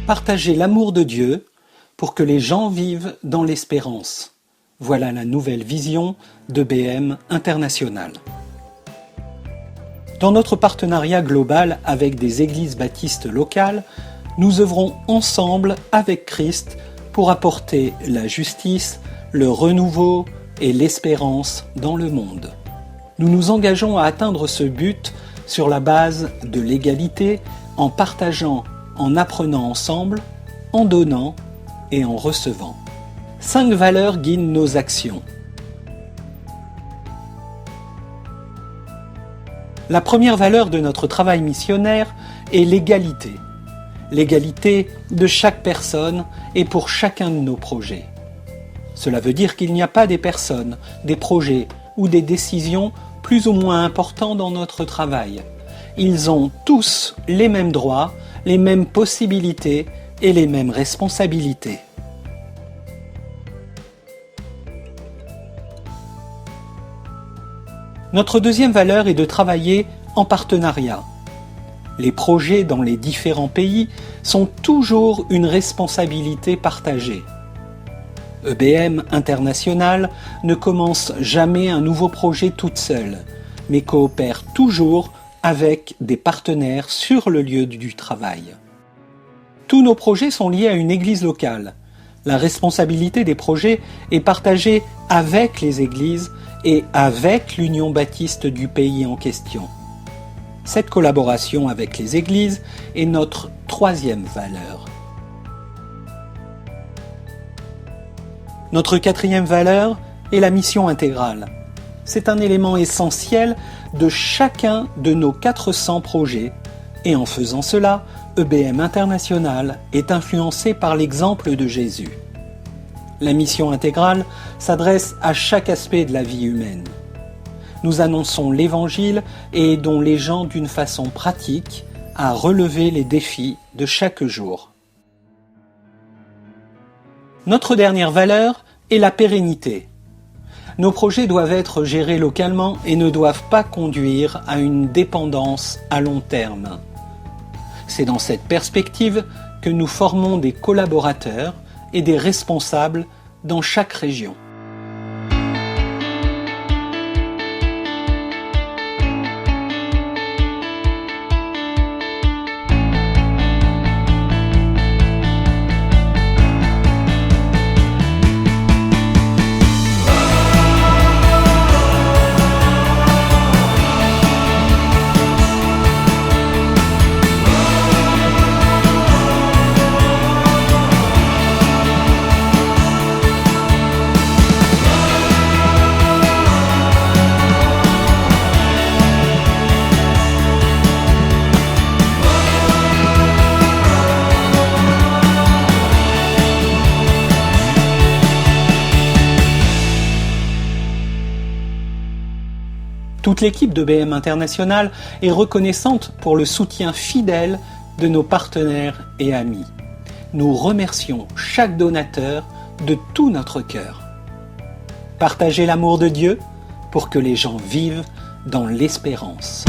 Partager l'amour de Dieu pour que les gens vivent dans l'espérance. Voilà la nouvelle vision de BM International. Dans notre partenariat global avec des églises baptistes locales, nous œuvrons ensemble avec Christ pour apporter la justice, le renouveau et l'espérance dans le monde. Nous nous engageons à atteindre ce but sur la base de l'égalité, en partageant, en apprenant ensemble, en donnant et en recevant. 5 valeurs guident nos actions. La première valeur de notre travail missionnaire est l'égalité. L'égalité de chaque personne et pour chacun de nos projets. Cela veut dire qu'il n'y a pas des personnes, des projets ou des décisions plus ou moins importants dans notre travail. Ils ont tous les mêmes droits, les mêmes possibilités et les mêmes responsabilités. Notre deuxième valeur est de travailler en partenariat. Les projets dans les différents pays sont toujours une responsabilité partagée. EBM International ne commence jamais un nouveau projet toute seule, mais coopère toujours avec des partenaires sur le lieu du travail. Tous nos projets sont liés à une église locale. La responsabilité des projets est partagée avec les églises et avec l'Union baptiste du pays en question. Cette collaboration avec les églises est notre troisième valeur. Notre quatrième valeur est la mission intégrale. C'est un élément essentiel de chacun de nos 400 projets et en faisant cela, EBM International est influencé par l'exemple de Jésus. La mission intégrale s'adresse à chaque aspect de la vie humaine. Nous annonçons l'Évangile et aidons les gens d'une façon pratique à relever les défis de chaque jour. Notre dernière valeur est la pérennité. Nos projets doivent être gérés localement et ne doivent pas conduire à une dépendance à long terme. C'est dans cette perspective que nous formons des collaborateurs et des responsables dans chaque région. Toute l'équipe de BM International est reconnaissante pour le soutien fidèle de nos partenaires et amis. Nous remercions chaque donateur de tout notre cœur. Partagez l'amour de Dieu pour que les gens vivent dans l'espérance.